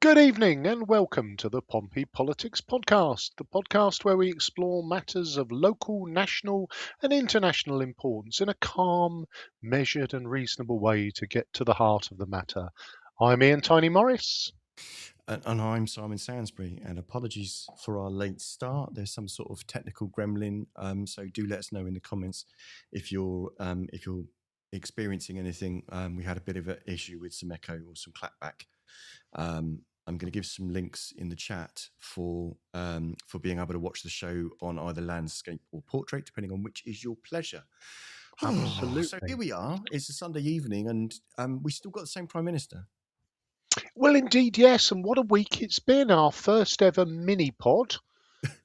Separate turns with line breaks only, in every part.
Good evening and welcome to the Pompey Politics Podcast, the podcast where we explore matters of local, national, and international importance in a calm, measured, and reasonable way to get to the heart of the matter. I'm Ian Tiny Morris.
And I'm Simon Sainsbury, and apologies for our late start. There's some sort of technical gremlin, so do let us know in the comments if you're experiencing anything. We had a bit of an issue with some echo or some clapback. I'm going to give some links in the chat for being able to watch the show on either landscape or portrait, depending on which is your pleasure.
Absolutely.
So here we are. It's a Sunday evening, and we still got the same Prime Minister.
Well, indeed, yes. And what a week it's been. Our first ever mini pod,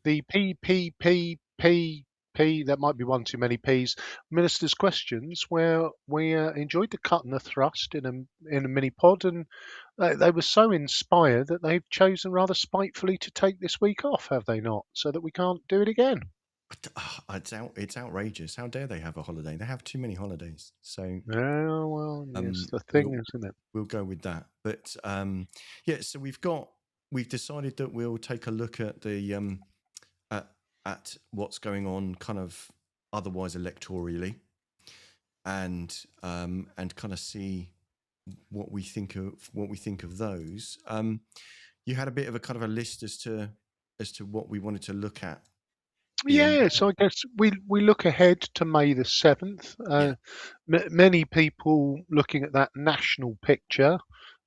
the PPPP. That might be one too many P's. Minister's questions, where we enjoyed the cut and the thrust in a mini pod, and they were so inspired that they've chosen rather spitefully to take this week off, have they not? So that we can't do it again.
It's outrageous. How dare they have a holiday? They have too many holidays. So
Oh, well, yes, the thing, isn't it?
We'll go with that. But yeah, so we've decided that we'll take a look at the at what's going on, kind of otherwise electorally, and kind of see what we think of those. You had a bit of a kind of a list as to what we wanted to look at.
Yeah, so I guess we look ahead to May the 7th. Many people looking at that national picture.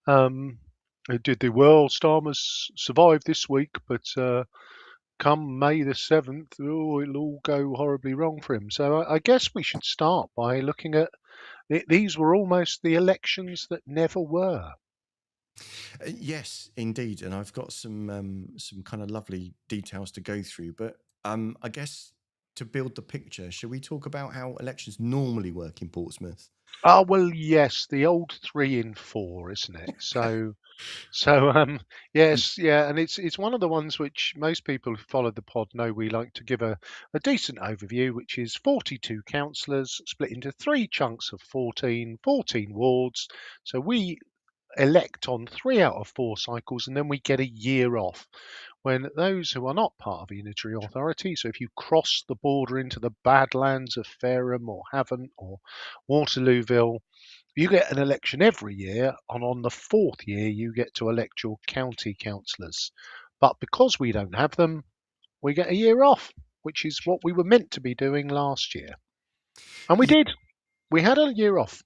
Did the world Starmer's survive this week? But come May the 7th, oh, it'll all go horribly wrong for him. So I guess we should start by looking at these were almost the elections that never were.
Yes, indeed, and I've got some kind of lovely details to go through. But I guess to build the picture, shall we talk about how elections normally work in Portsmouth?
Oh, well, yes, the old 3 in 4, isn't it? Yes, yeah, and it's one of the ones which most people who follow the pod know we like to give a decent overview, which is 42 councillors split into 3 chunks of 14 wards. So we elect on 3 out of 4 cycles, and then we get a year off when those who are not part of a unitary authority, so if you cross the border into the Badlands of Fareham or Havant or Waterlooville, you get an election every year, and on the 4th year you get to elect your county councillors. But because we don't have them, we get a year off, which is what we were meant to be doing last year. And we did. We had a year off.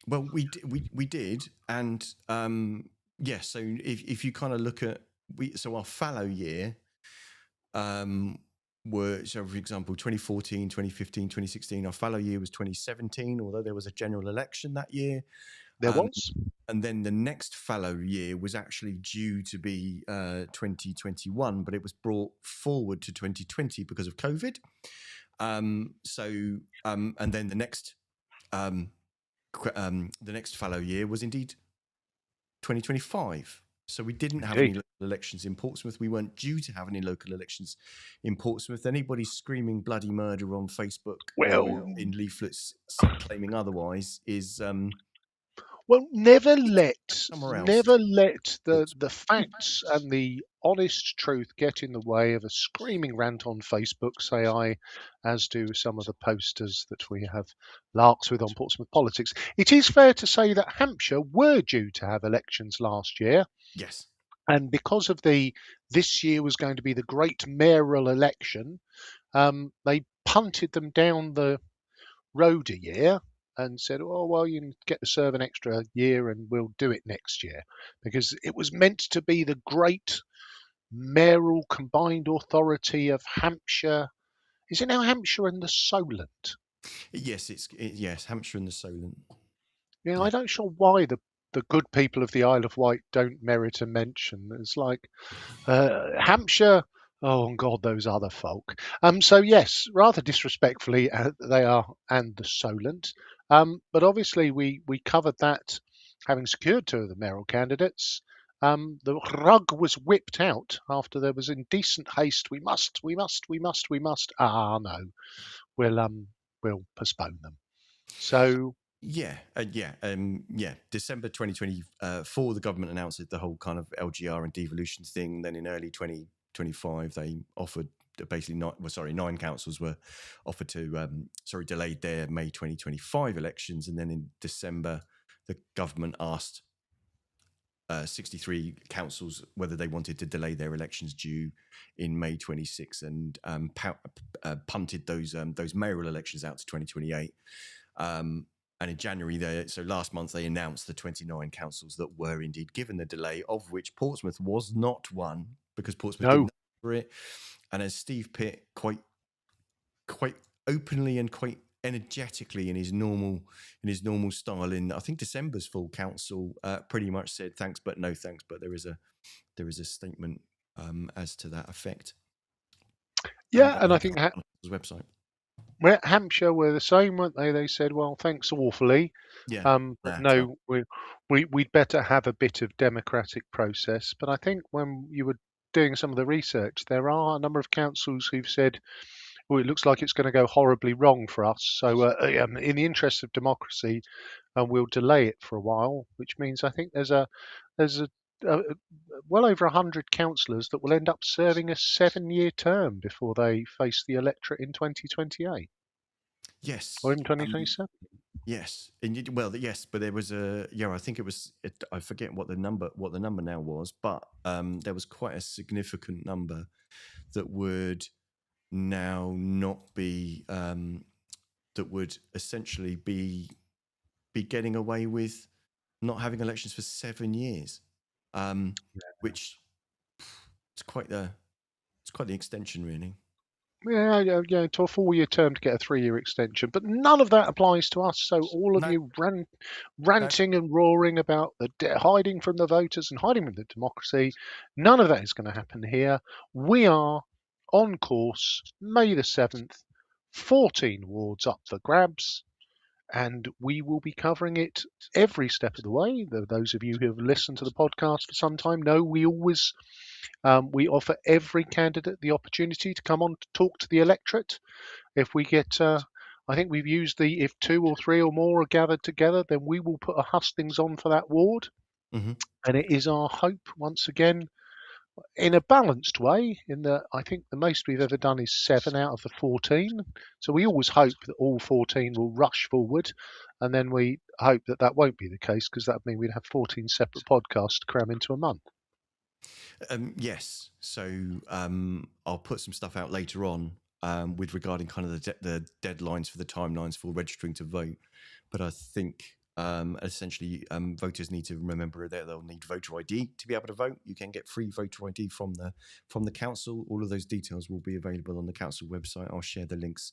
Well, we did, and yes. So if you kind of look at our fallow year, were, so for example, 2014, 2015, 2016. Our fallow year was 2017, although there was a general election that year.
There was.
And then the next fallow year was actually due to be 2021, but it was brought forward to 2020 because of COVID. And then the next fallow year was indeed 2025. So we didn't have any local elections in Portsmouth. We weren't due to have any local elections in Portsmouth. Anybody screaming bloody murder on Facebook or in leaflets claiming otherwise is
well, never let the facts and the honest truth get in the way of a screaming rant on Facebook, say I, as do some of the posters that we have larks with on Portsmouth Politics. It is fair to say that Hampshire were due to have elections last year.
Yes.
And because of this year was going to be the great mayoral election, they punted them down the road a year and said, oh, well, you can get to serve an extra year and we'll do it next year, because it was meant to be the great mayoral combined authority of Hampshire. Is it now Hampshire and the Solent?
Yes, yes, Hampshire and the Solent.
Yeah, I'm not sure why the good people of the Isle of Wight don't merit a mention. It's like Hampshire. Oh, God, those other folk. So yes, rather disrespectfully, they are, and the Solent. But obviously, we covered that, having secured 2 of the mayoral candidates. The rug was whipped out after there was indecent haste. We must. Ah, no, we'll postpone them. So
December 2024, the government announced the whole kind of LGR and devolution thing. Then in early 2025, they offered basically nine councils were offered to delayed their May 2025 elections, and then in December, the government asked 63 councils whether they wanted to delay their elections due in May 26, and punted those mayoral elections out to 2028. And in January, so last month, they announced the 29 councils that were indeed given the delay, of which Portsmouth was not one, because Portsmouth didn't
No.
ask for it. And as Steve Pitt quite openly and quite energetically in his normal style, in I think December's full council, pretty much said thanks but no thanks. But there is a statement as to that effect.
Yeah, and I think
on his website.
Well, Hampshire were the same, weren't they? They said, "Well, thanks awfully,
Yeah,
but no, we'd better have a bit of democratic process." But I think when you were doing some of the research, there are a number of councils who've said, "Well, it looks like it's going to go horribly wrong for us. So, in the interest of democracy, we'll delay it for a while." Which means I think there's a well over 100 councillors that will end up serving a 7-year term before they face the electorate in 2028
yes,
or in 2027.
yes, yes, but there was I think it was. I forget what the number now was, but there was quite a significant number that would now not be that would essentially be getting away with not having elections for 7 years, which it's quite the extension, really.
Yeah, to a 4-year term to get a 3-year extension. But none of that applies to us. So all of
No,
you
no.
ranting and roaring about hiding from the voters and hiding from the democracy, none of that is going to happen here. We are on course, May the 7th, 14 wards up for grabs, and we will be covering it every step of the way. Those of you who have listened to the podcast for some time know we always we offer every candidate the opportunity to come on to talk to the electorate. If we get, I think we've used the if 2 or 3 or more are gathered together, then we will put a hustings on for that ward.
Mm-hmm.
And it is our hope, once again, in a balanced way, in that I think the most we've ever done is 7 out of the 14. So we always hope that all 14 will rush forward. And then we hope that that won't be the case, because that would mean we'd have 14 separate podcasts to cram into a month.
Yes. So I'll put some stuff out later on with regarding kind of the deadlines for the timelines for registering to vote. But I think essentially voters need to remember that they'll need voter ID to be able to vote. You can get free voter ID from the council. All of those details will be available on the council website. I'll share the links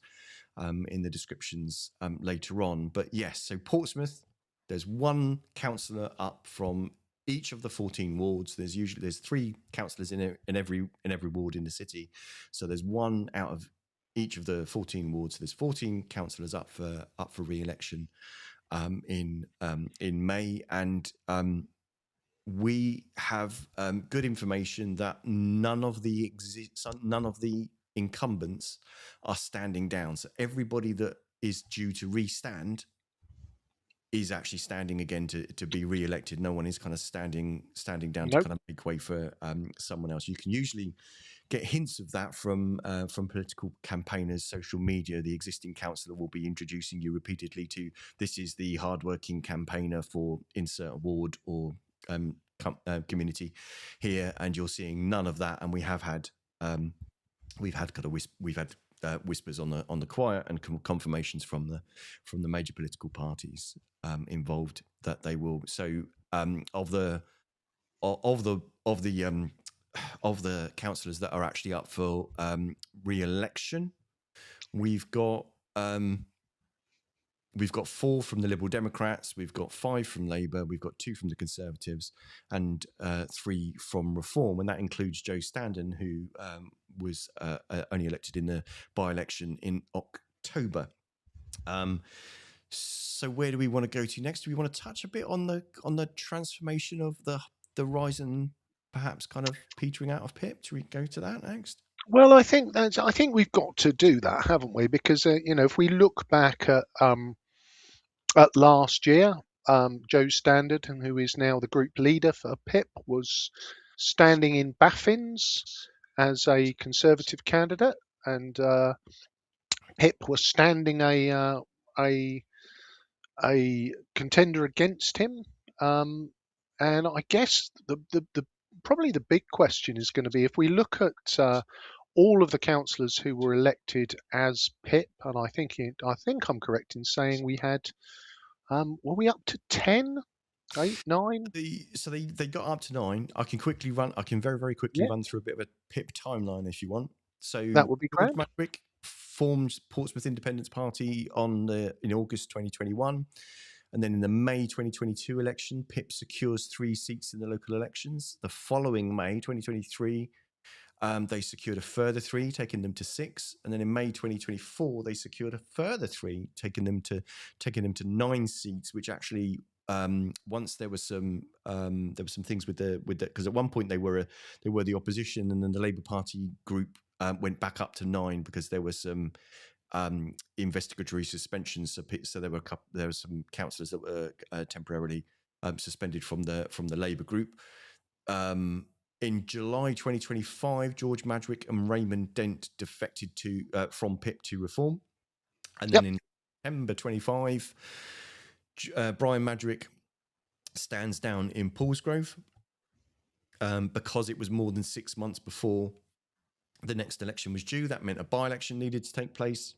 in the descriptions later on. But yes, so Portsmouth, there's one councillor up from each of the 14 wards. There's 3 councillors in every ward in the city, so there's one out of each of the 14 wards. So there's 14 councillors up for re-election in May, and we have good information that none of the incumbents are standing down. So everybody that is due to restand is actually standing again to be re-elected. No one is kind of standing down to kind of make way for someone else. You can usually get hints of that from political campaigners, social media. The existing councillor will be introducing you repeatedly to, this is the hardworking campaigner for insert award or community here, and you're seeing none of that. And we have had whispers on the quiet and confirmations from the major political parties involved that they will. So of the councillors that are actually up for re-election, we've got 4 from the Liberal Democrats, we've got 5 from Labour, we've got 2 from the Conservatives, and 3 from Reform, and that includes Joe Standen, who was only elected in the by-election in October. So where do we want to go to next? Do we want to touch a bit on the transformation of the rise and perhaps kind of petering out of Pip? Do we go to that next?
Well, I think we've got to do that, haven't we? Because if we look back at Last year, Joe Standard, who is now the group leader for PIP, was standing in Baffins as a Conservative candidate, and PIP was standing a contender against him. And I guess the probably the big question is going to be, if we look at all of the councillors who were elected as PIP, and I think I'm correct in saying we had, were we up to 10, 8, 9?
So they got up to 9. I can very quickly
Yeah,
run through a bit of a PIP timeline if you want. So
that would be
George
grand.
Madwick formed Portsmouth Independence Party in August 2021. And then in the May 2022 election, PIP secures 3 seats in the local elections. The following May 2023, they secured a further 3, taking them to 6, and then in May 2024 they secured a further 3, taking them to 9 seats. Which actually, once there was some things with the because at one point they were the opposition, and then the Labour Party group went back up to 9 because there were some investigatory suspensions. So there were some councillors that were temporarily suspended from the Labour group. In July 2025, George Madwick and Raymond Dent defected from PIP to Reform. And then
Yep.
in September 25, Brian Madwick stands down in Paulsgrove because it was more than 6 months before the next election was due. That meant a by-election needed to take place.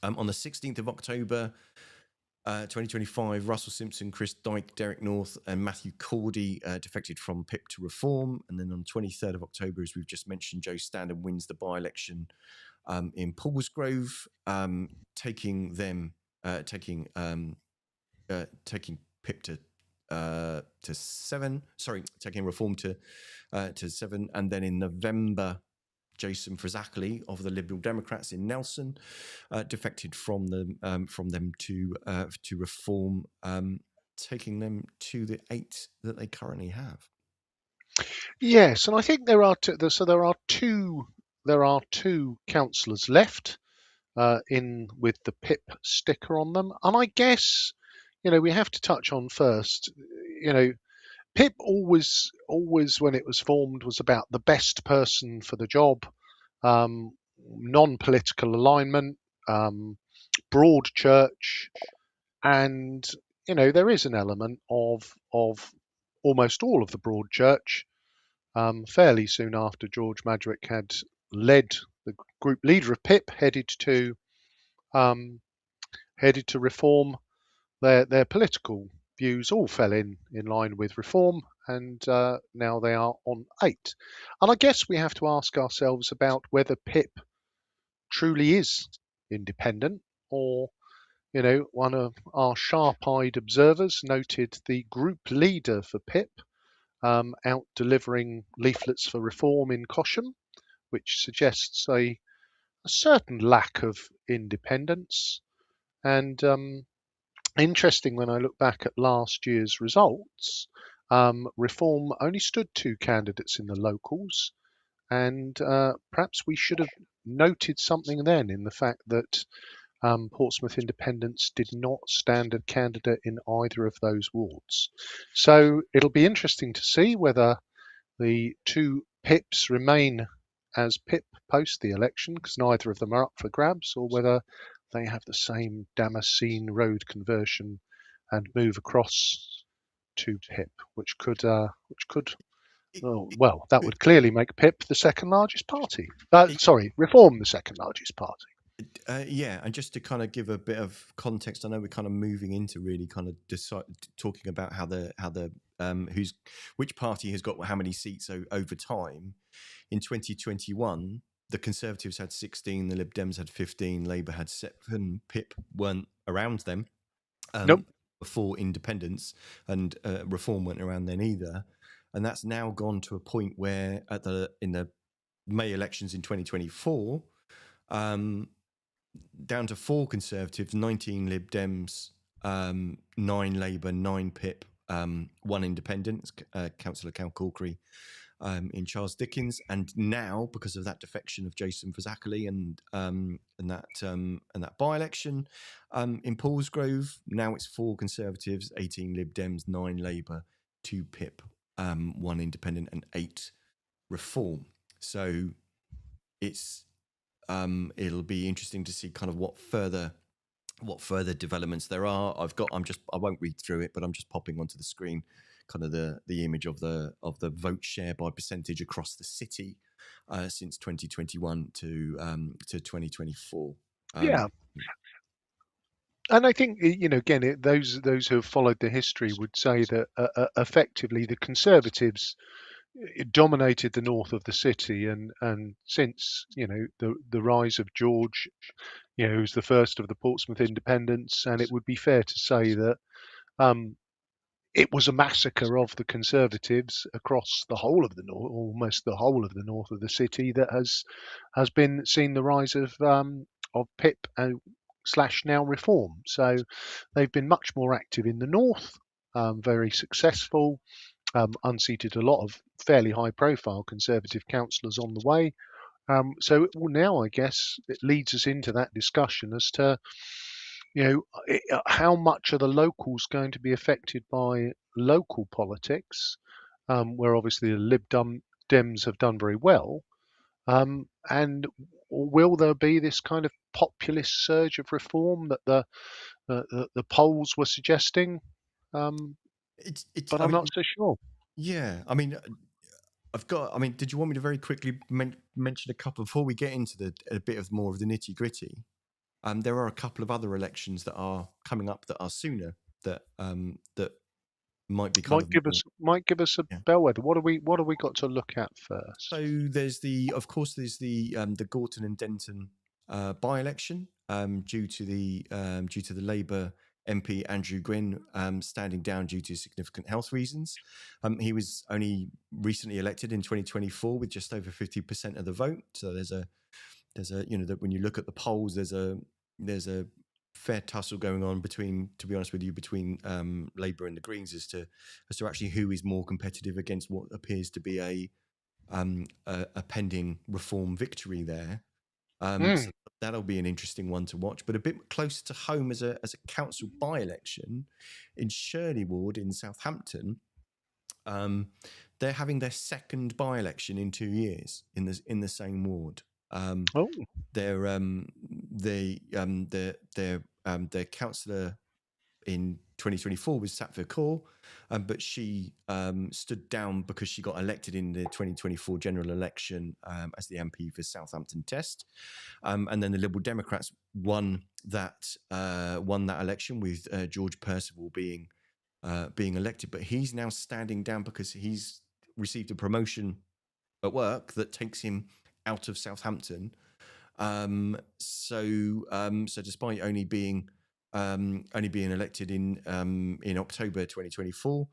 On the 16th of October, 2025, Russell Simpson, Chris Dyke, Derek North, and Matthew Cordy defected from PIP to Reform. And then on 23rd of October, as we've just mentioned, Joe Standard wins the by-election in Paulsgrove, taking PIP to 7. Sorry, taking Reform to 7. And then in November, Jason Frasackley of the Liberal Democrats in Nelson defected from them to Reform, taking them to the 8 that they currently have.
Yes, and I think there are two councillors left in with the PIP sticker on them, and I guess we have to touch on first. PIP always when it was formed was about the best person for the job, non-political alignment, broad church, and there is an element of almost all of the broad church. Fairly soon after George Madwick had led the group leader of PIP, headed to Reform, their political views all fell in line with Reform, and now they are on 8. And I guess we have to ask ourselves about whether PIP truly is independent, or one of our sharp-eyed observers noted the group leader for PIP out delivering leaflets for Reform in Cosham, which suggests a certain lack of independence. And interesting, when I look back at last year's results, Reform only stood 2 candidates in the locals, and perhaps we should have noted something then in the fact that Portsmouth Independents did not stand a candidate in either of those wards. So it'll be interesting to see whether the 2 PIPs remain as PIP post the election, because neither of them are up for grabs, or whether they have the same Damascene Road conversion and move across to PIP, which could that would clearly make PIP the second largest party. Reform the second largest party.
Yeah, and just to kind of give a bit of context, I know we're kind of moving into really kind of talking about how the which party has got how many seats over time. In 2021, the Conservatives had 16, the Lib Dems had 15, Labour had 7, PIP weren't around them
Nope.
before independence, and Reform weren't around then either. And that's now gone to a point where in the May elections in 2024, down to 4 Conservatives, 19 Lib Dems, 9 Labour, 9 PIP, 1 Independent, Councillor Cal Corkery, in Charles Dickens, and now because of that defection of Jason Fazakerley and that by-election in Paulsgrove, now it's 4 Conservatives, 18 Lib Dems, 9 Labour, 2 PIP, 1 Independent, and 8 Reform. So it's it'll be interesting to see kind of what further developments there are. I won't read through it, but I'm just popping onto the screen kind of the image of the vote share by percentage across the city since 2021 to 2024.
Yeah, and I think again, those who have followed the history would say that effectively the Conservatives dominated the north of the city, and since the rise of George, who was the first of the Portsmouth independents, and it would be fair to say that um, it was a massacre of the Conservatives across the whole of the north, almost the whole of the north of the city, that has been seen the rise of PIP and slash now Reform. So they've been much more active in the north, very successful, unseated a lot of fairly high profile Conservative councillors on the way. So now I guess it leads us into that discussion as to how much are the locals going to be affected by local politics, where obviously the Dems have done very well, and will there be this kind of populist surge of reform that the polls were suggesting? But
I
I'm
mean,
not so sure.
yeah, I mean, did you want me to very quickly mention a couple before we get into a bit of more of the nitty gritty? There are a couple of other elections that are coming up that are sooner that might be kind of more,
Might give us a
yeah.
bellwether. What have we got to look at first?
So there's the Gorton and Denton by-election due to the Labour MP Andrew Gwynn standing down due to significant health reasons. He was only recently elected in 2024 with just over 50% of the vote. So there's a that when you look at the polls, there's a fair tussle going on between, to be honest with you, between Labour and the Greens as to actually who is more competitive against what appears to be a pending Reform victory there.
Mm.
So that'll be an interesting one to watch. But a bit closer to home as a council by-election in Shirley Ward in Southampton. They're having their second by-election in 2 years in the same ward.
Oh,
Their councillor in 2024 was Satva Kaur, but she stood down because she got elected in the 2024 general election as the MP for Southampton Test, and then the Liberal Democrats won that election with George Percival being elected, but he's now standing down because he's received a promotion at work that takes him out of Southampton. So despite only being elected in October 2024,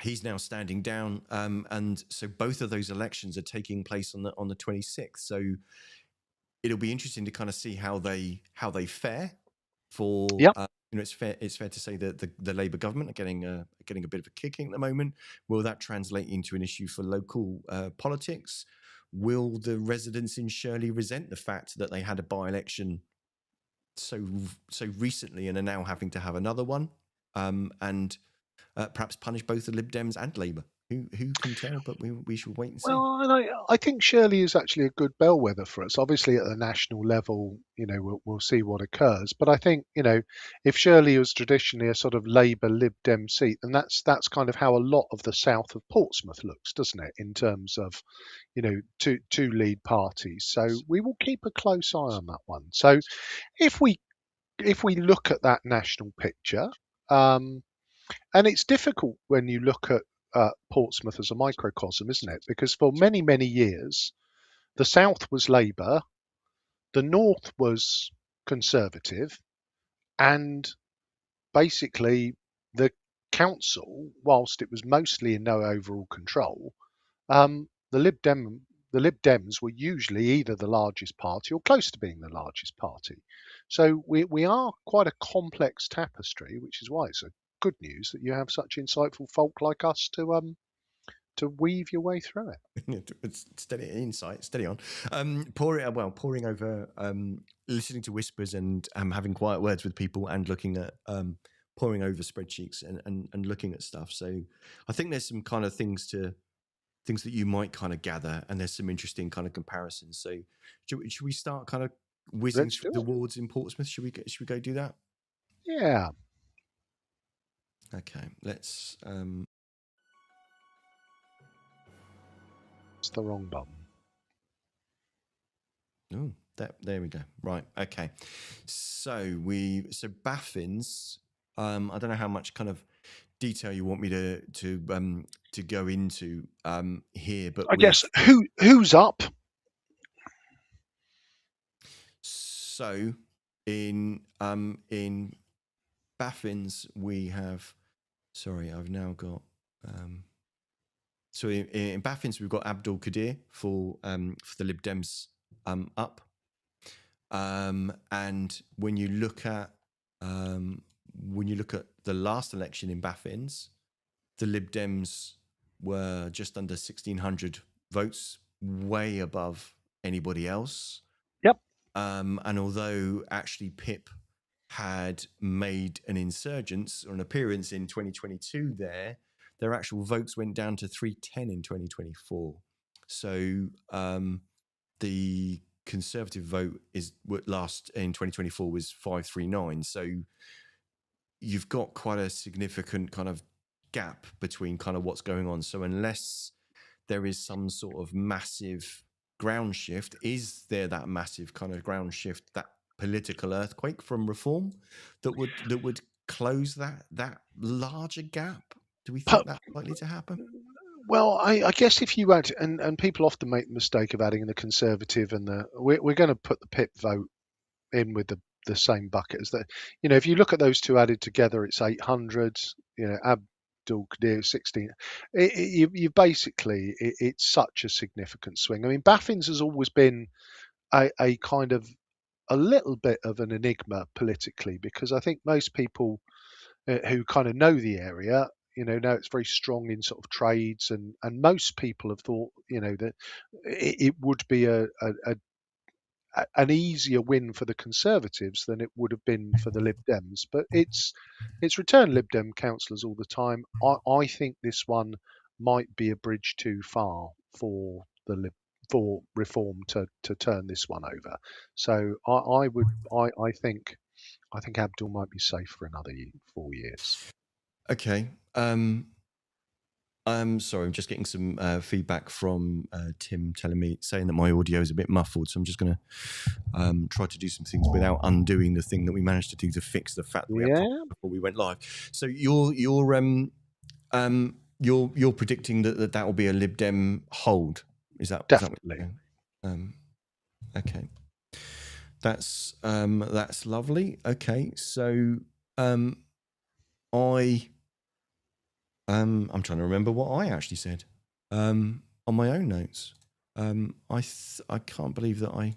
he's now standing down, and so both of those elections are taking place on the 26th. So it'll be interesting to kind of see how they fare. For
yeah.
it's fair to say that the Labour government are getting a bit of a kicking at the moment. Will that translate into an issue for local politics? Will the residents in Shirley resent the fact that they had a by-election so recently and are now having to have another one, and perhaps punish both the Lib Dems and Labour? Who can tell? But we should wait and see.
Well, and I think Shirley is actually a good bellwether for us. Obviously, at the national level, we'll see what occurs. But I think, if Shirley was traditionally a sort of Labour Lib Dem seat, then that's kind of how a lot of the south of Portsmouth looks, doesn't it? In terms of, two lead parties. So we will keep a close eye on that one. So if we look at that national picture, and it's difficult when you look at Portsmouth as a microcosm, isn't it? Because for many, many years, the South was Labour, the North was Conservative, and basically the council, whilst it was mostly in no overall control, the Lib Dems were usually either the largest party or close to being the largest party. So we are quite a complex tapestry, which is why it's a good news that you have such insightful folk like us to weave your way through it.
Steady insight, steady on. Poring over, listening to whispers and having quiet words with people and looking at poring over spreadsheets and looking at stuff. So I think there's some kind of things that you might kind of gather, and there's some interesting kind of comparisons. So should we start kind of whizzing
Let's
through
do
the
it.
wards in Portsmouth? Should we go do that?
Yeah.
Okay, let's.
It's the wrong button.
Oh, there we go. Right. Okay. So Baffins. I don't know how much kind of detail you want me to go into here, but
I guess who's up?
So in Baffins we have. Sorry, I've now got. So in Baffins we've got Abdul Kadir for the Lib Dems up. And when you look at the last election in Baffins, the Lib Dems were just under 1,600 votes, way above anybody else.
Yep.
And although actually Pip had made an insurgence or an appearance in 2022 their actual votes went down to 310 in 2024. So the Conservative vote is what last in 2024 was 539. So you've got quite a significant kind of gap between kind of what's going on. So unless there is some sort of massive ground shift, is there that massive kind of ground shift, that political earthquake from reform that would close that larger gap? Do we think that's likely to happen?
Well, I guess if you add, and people often make the mistake of adding the Conservative and we're going to put the Pip vote in with the same bucket as that. If you look at those two added together, it's 800. Abdul Kadir 16. You basically, it's such a significant swing. I mean, Baffins has always been a kind of a little bit of an enigma politically, because I think most people who kind of know the area, know it's very strong in sort of trades, and most people have thought, that it would be an easier win for the Conservatives than it would have been for the Lib Dems. But it's returned Lib Dem councillors all the time. I think this one might be a bridge too far for for Reform to turn this one over. So I think Abdul might be safe for another 4 years.
Okay. I'm sorry, I'm just getting some feedback from Tim saying that my audio is a bit muffled. So I'm just going to try to do some things without undoing the thing that we managed to do to fix the fact that we had problems before we went live. So you're predicting that will be a Lib Dem hold. Is that
Definitely?
Is that okay. That's lovely. Okay, so I'm trying to remember what I actually said on my own notes. I can't believe that I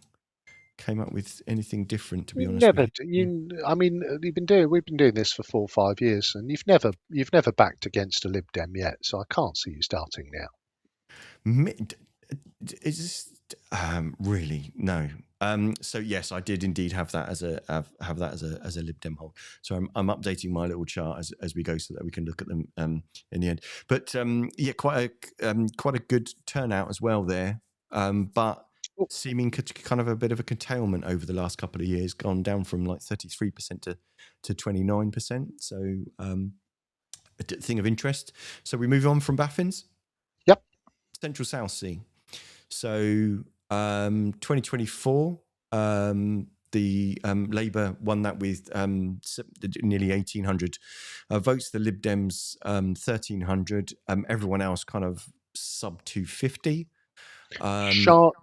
came up with anything different, to be honest with you.
I mean, we've been doing this for 4 or 5 years, and you've never backed against a Lib Dem yet. So I can't see you starting now.
Is this really no? So yes, I did indeed have that as a Lib Dem hold. So I'm updating my little chart as we go so that we can look at them in the end. But yeah, quite a good turnout as well there. But seeming kind of a bit of a curtailment over the last couple of years, gone down from like 33% to 29%. So a thing of interest. So we move on from Baffins.
Yep.
Central Southsea. So 2024, the Labour won that with nearly 1,800 votes. The Lib Dems 1,300. Everyone else kind of sub 250.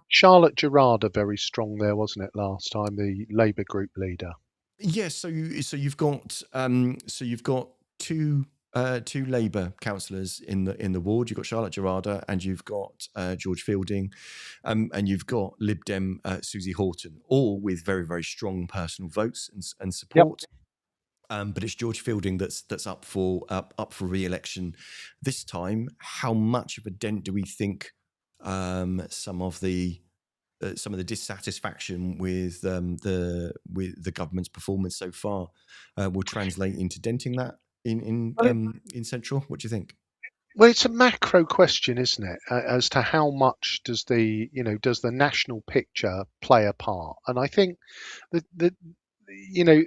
Charlotte Gerrard very strong there, wasn't it, last time, the Labour group leader?
Yes. So you've got two Labour councillors in the ward. You've got Charlotte Gerrard and you've got George Fielding, and you've got Lib Dem Susie Horton, all with very, very strong personal votes and support. But it's George Fielding that's up for re-election this time. How much of a dent do we think some of the dissatisfaction with the government's performance so far will translate into denting that in Central? What do you think?
Well, it's a macro question, isn't it, as to how much does the national picture play a part? And I think the you know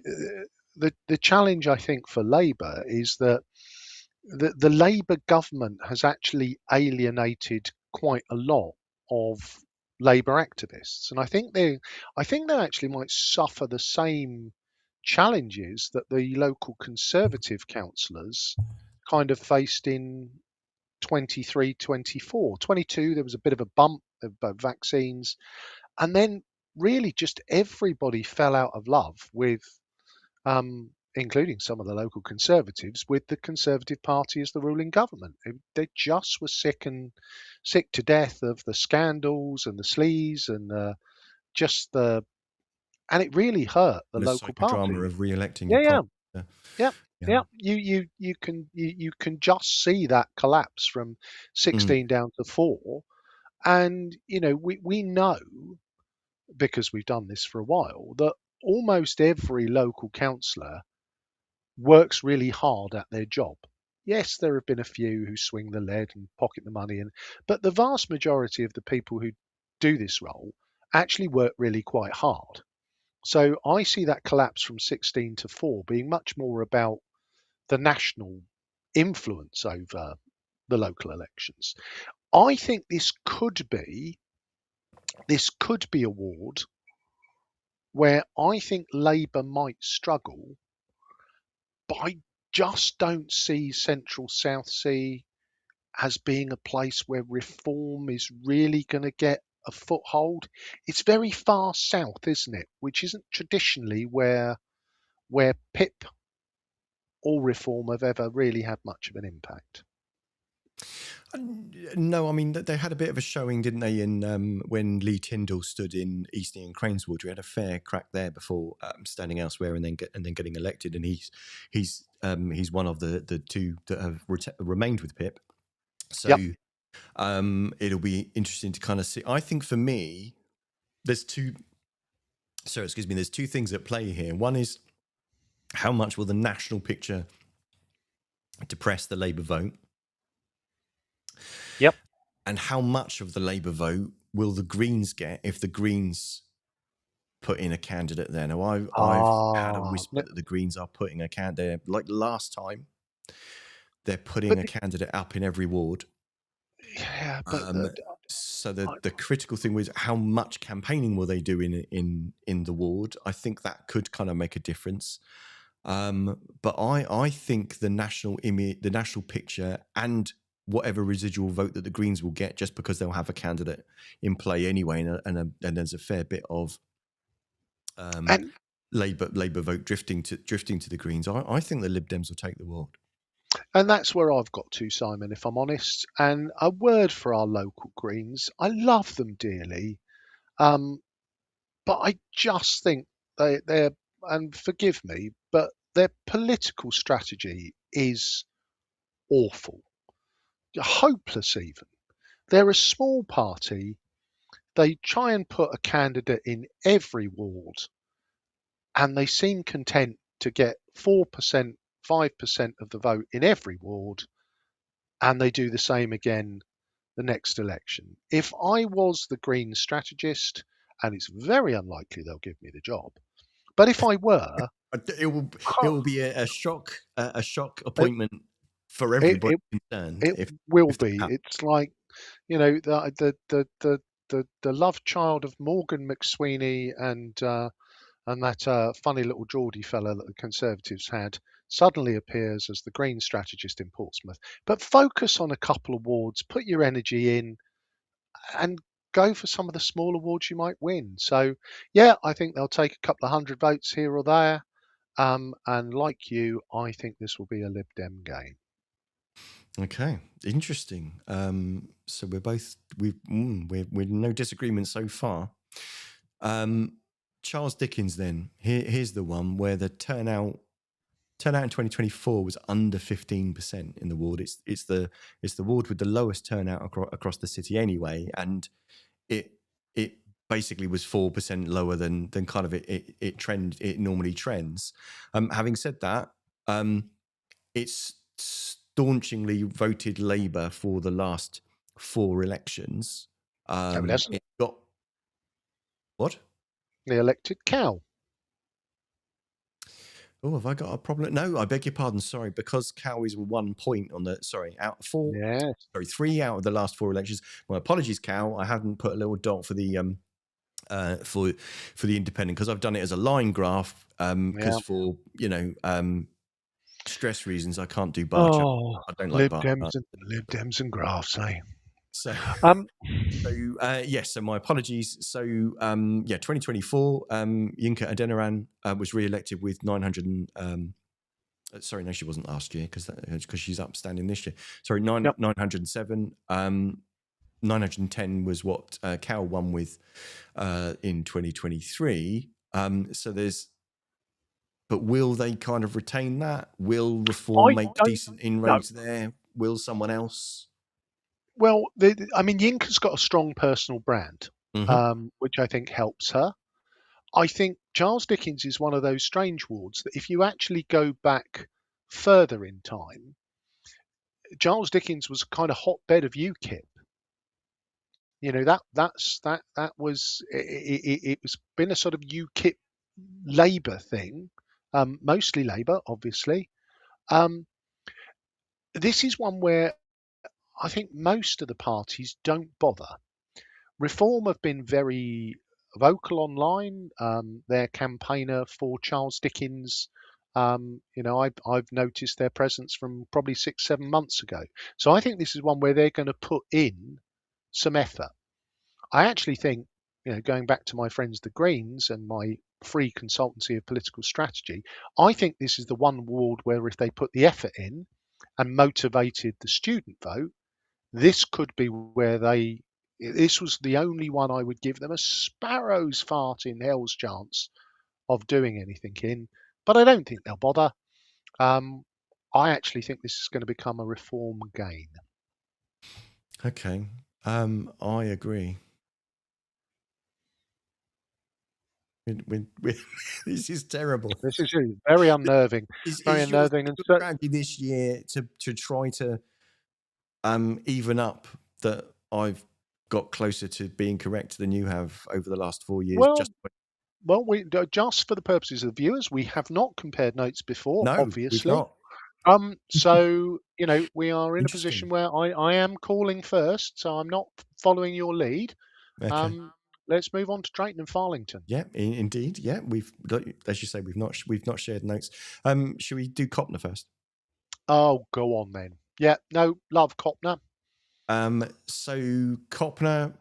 the challenge I think for Labour is that the Labour government has actually alienated quite a lot of Labour activists, and I think they actually might suffer the same challenges that the local Conservative councillors kind of faced in 23, 24, 22. There was a bit of a bump about vaccines, and then really just everybody fell out of love with, including some of the local Conservatives, with the Conservative Party as the ruling government. They just were sick to death of the scandals and the sleaze and just the, and it really hurt the
The
local
psychodrama
party.
of re-electing your
Yeah, yeah.
prime minister.
Yeah,
Yeah.
yeah. You can just see that collapse from
Mm.
16 down to 4, and we know, because we've done this for a while, that almost every local councillor works really hard at their job. Yes, there have been a few who swing the lead and pocket the money, but the vast majority of the people who do this role actually work really quite hard. So I see that collapse from 16 to 4 being much more about the national influence over the local elections. I think this could be a ward where I think Labour might struggle, but I just don't see Central Southsea as being a place where reform is really going to get a foothold. It's very far south, isn't it? Which isn't traditionally where PIP or reform have ever really had much of an impact.
No, I mean they had a bit of a showing, didn't they? In when Lee Tyndall stood in Eastney and Craneswood, we had a fair crack there before standing elsewhere and then getting elected. And he's one of the two that have remained with Pip. So
Yep,
it'll be interesting to kind of see. I think for me, there's two. So excuse me, there's two things at play here. One is how much will the national picture depress the Labour vote,
yep.
and how much of the Labour vote will the Greens get if the Greens put in a candidate there? Now, I've had a
Ah,
whisper that the Greens are putting a candidate, like last time, they're putting
but
a candidate up in every ward.
yeah, but
Um, so
I,
the critical thing was how much campaigning will they do in the ward? I think that could kind of make a difference. But I think the national image, the national picture, and whatever residual vote that the Greens will get, just because they'll have a candidate in play anyway, and there's a fair bit of um,
and
Labour vote drifting to the Greens. I think the Lib Dems will take the ward.
and that's where I've got to, Simon, if I'm honest. And a word for our local Greens. I love them dearly, um, but I just think they're, and forgive me, but their political strategy is awful, hopeless even. They're a small party. They try and put a candidate in every ward, and they seem content to get 4%, 5% of the vote in every ward, and they do the same again the next election. If I was the Green strategist, and it's very unlikely they'll give me the job, but if I were,
It will be a shock
it,
appointment for
it,
everybody
it,
concerned
it will
if that
be.
happens.
It's like, the love child of Morgan McSweeney and that funny little Geordie fella that the Conservatives had suddenly appears as the Green strategist in Portsmouth. But focus on a couple of wards, put your energy in, and go for some of the smaller wards you might win. So, yeah, I think they'll take a couple of hundred votes here or there. And like you, I think this will be a Lib Dem game.
Okay, interesting. So we're no disagreement so far. Um, Charles Dickens. Then here's the one where the turnout turnout in 2024 was under 15% in the ward. It's the ward with the lowest turnout across the city anyway, and it basically was 4% lower than kind of it normally trends. Having said that, it's staunchingly voted Labour for the last 4 elections.
No, it hasn't.
It got what?
The elected cow.
Oh, have I got a problem? No, I beg your pardon. Sorry, because Cowies were 1 point on the. Sorry, out 4.
Yes.
Sorry, 3 out of the last 4 elections. My apologies, Cow. I hadn't put a little dot for the for the independent because I've done it as a line graph. Because
Yeah.
for stress reasons, I can't do bar chart.
Oh,
I don't like bar chart.
Lib Dems and graphs, eh?
So.
Um,
Yes, so my apologies. So, 2024, Yinka Adeniran was re-elected with 900 sorry, no, she wasn't last year because she's upstanding this year. Sorry,
yep.
907. 910 was what Cal won with in 2023. But will they kind of retain that? Will Reform make decent inroads there? Will someone else?
Well, I mean, Yinka's got a strong personal brand, which I think helps her. I think Charles Dickens is one of those strange wards that if you actually go back further in time, Charles Dickens was a kind of hotbed of UKIP. You know, that was it was been a sort of UKIP Labour thing, mostly Labour, obviously. This is one where I think most of the parties don't bother. Reform have been very vocal online. Their campaigner for Charles Dickens, I've noticed their presence from probably 6, 7 months ago. So I think this is one where they're going to put in some effort. I actually think, going back to my friends the Greens and my free consultancy of political strategy, I think this is the one ward where if they put the effort in and motivated the student vote, this could be where this was the only one I would give them a sparrow's fart in hell's chance of doing anything in, but I don't think they'll bother. I actually think this is going to become a reform gain.
Okay, I agree. This is terrible.
This is very unnerving. Very
Is your
unnerving, and
strategy this year to try to even up that I've got closer to being correct than you have over the last 4 years?
well, we just for the purposes of the viewers, we have not compared notes before,
No, we've
obviously.
not.
So we are in a
Interesting.
position where I am calling first, so I'm not following your lead.
Okay.
Let's move on to Drayton and Farlington.
Yeah, indeed. Yeah, we've, as you say, we've not shared notes. Should we do Copnor first?
Oh, go on then. Yeah, no, love Copnor.
So Copnor,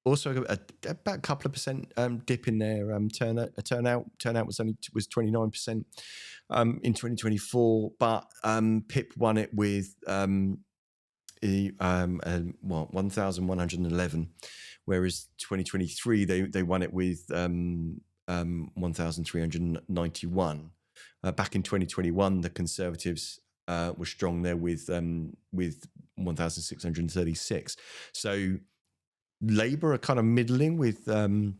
also about a couple of percent dip in their turnout. Turnout was 29% in 2024, but Pip won it with 1,111, whereas 2023 they won it with 1,391. Back in 2021, the Conservatives were strong there with 1,636. So Labour are kind of middling with around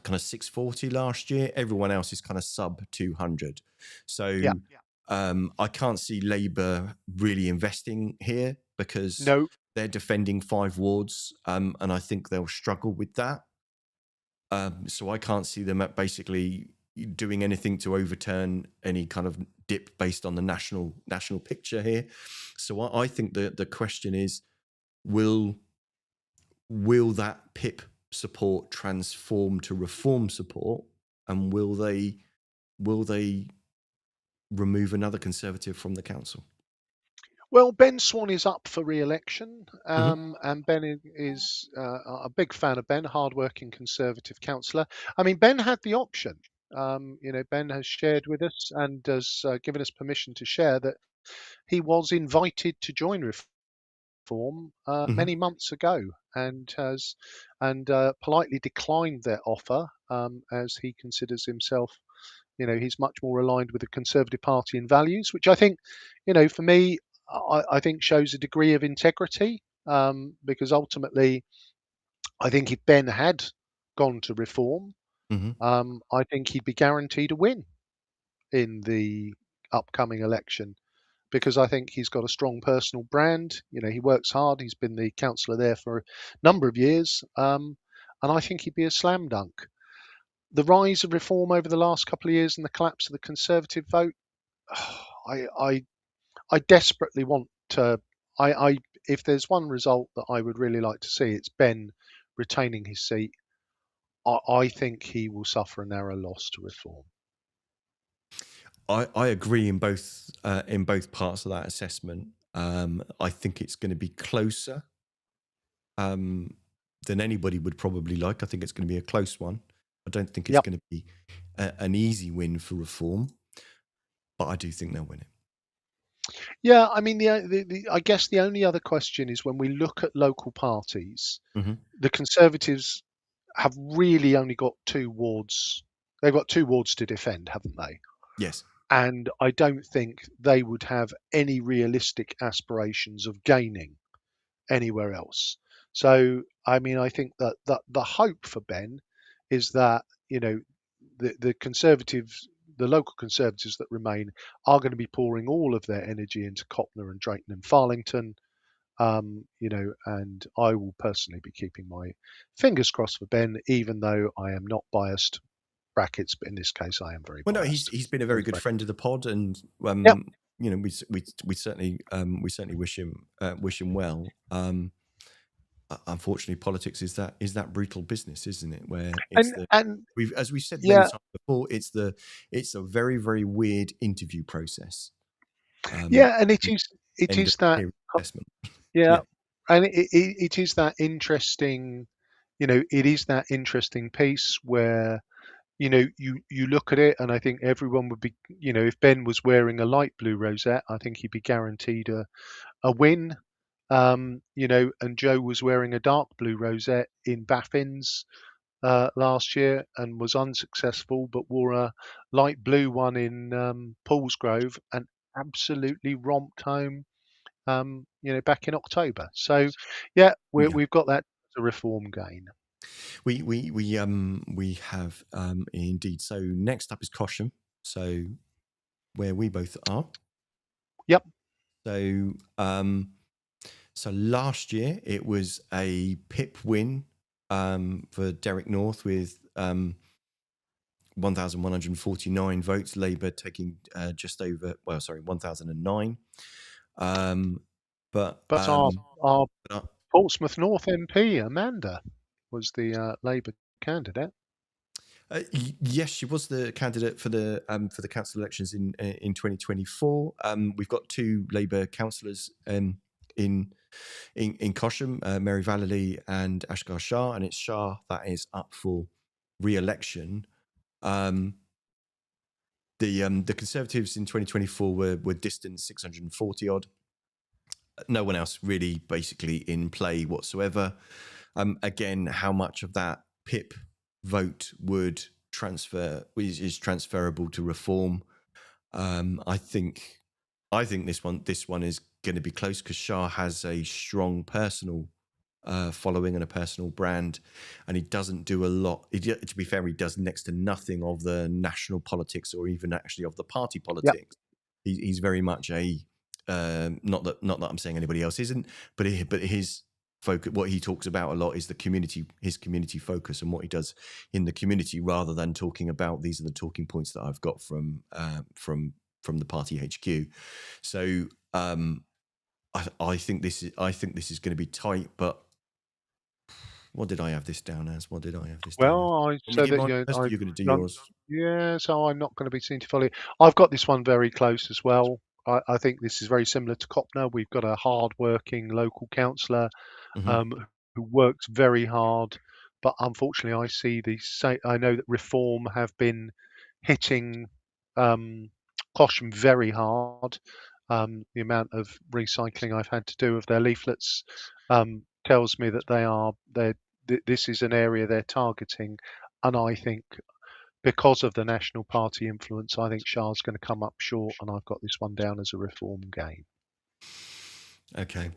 kind of 640 last year. Everyone else is kind of sub 200. So I can't see Labour really investing here because they're defending 5 wards, and I think they'll struggle with that. So I can't see them basically doing anything to overturn any kind of dip based on the national picture here. So I think the question is, will that PIP support transform to Reform support, and will they remove another Conservative from the council?
Well, Ben Swann is up for re-election, and Ben is a big fan of Ben, hard-working Conservative councillor. I mean, Ben had the option. Ben has shared with us and has given us permission to share that he was invited to join Reform many months ago, and has politely declined their offer as he considers himself He's much more aligned with the Conservative Party in values, which I think, for me, I think shows a degree of integrity. Because ultimately, I think if Ben had gone to Reform,
Hmm.
I think he'd be guaranteed a win in the upcoming election, because I think he's got a strong personal brand. He works hard. He's been the councillor there for a number of years, and I think he'd be a slam dunk. The rise of Reform over the last couple of years and the collapse of the Conservative vote, I I, I desperately want to. I If there's one result that I would really like to see, it's Ben retaining his seat. I think he will suffer a narrow loss to Reform.
I agree in both parts of that assessment. I think it's going to be closer um, than anybody would probably like. I think it's going to be a close one. I don't think it's
Yep.
going to be an easy win for Reform, but I do think they'll win it.
Yeah, I mean, I guess the only other question is, when we look at local parties,
Hmm.
the Conservatives have really only got two wards. They've got two wards to defend, haven't they?
Yes.
And I don't think they would have any realistic aspirations of gaining anywhere else. So, I mean, I think that the hope for Ben is that, the Conservatives, the local Conservatives that remain, are going to be pouring all of their energy into Copnor and Drayton and Farlington. And I will personally be keeping my fingers crossed for Ben, even though I am not biased, brackets, but in this case I am very
Well, no,
biased.
he's been a very
Close
good
bracket.
friend of the pod, and
Yep.
we certainly wish him well. Unfortunately, politics is that brutal business, isn't it? Where it's
And
the
and
as we've said many
yeah,
times before, it's a very very weird interview process.
yeah, and
The
it
end of
is that,
period assessment.
yeah,
Yeah,
and it is that interesting, it is that interesting piece where, you look at it, and I think everyone would be, if Ben was wearing a light blue rosette, I think he'd be guaranteed a win. And Joe was wearing a dark blue rosette in Baffins last year and was unsuccessful, but wore a light blue one in Paulsgrove and absolutely romped home, back in October. So, yeah,
yeah.
we've got that as a Reform gain.
We have indeed. So next up is Cosham. So where we both are.
Yep.
So so last year it was a pip win for Derek North with 1,149 votes. Labour taking just over, 1,009. Um, but
But our
but,
Portsmouth North MP, Amanda, was the Labour candidate.
yes, she was the candidate for the council elections in 2024. We've got two Labour councillors in in Cosham, Mary Vallely and Ashgar Shah, and it's Shah that is up for re-election. Um, the Conservatives in 2024 were distant 640 odd. No one else really basically in play whatsoever. Again, how much of that PIP vote would transfer is transferable to Reform? I think this one is going to be close because Shah has a strong personal following and a personal brand, and he doesn't do a lot. To be fair, he does next to nothing of the national politics or even actually of the party
Yep.
politics. He's very much a not that I'm saying anybody else isn't, but his focus, what he talks about a lot is his community focus and what he does in the community, rather than talking about these are the talking points that I've got from the party HQ. So I think this is going to be tight, but what did I have this down as? What did I have this down as?
Well, I
Want me to
said
give
that,
mine first, or you're going to do yours?
yeah, so I'm not going to be seen to follow. I've got this one very close as well. I think this is very similar to Copner. We've got a hard-working local councillor,
Hmm.
um, who works very hard, but unfortunately, I see the same. I know that Reform have been hitting um, Cosham very hard. The amount of recycling I've had to do of their leaflets tells me that this is an area they're targeting, and I think because of the National Party influence, I think Shah's going to come up short, and I've got this one down as a Reform gain.
Okay.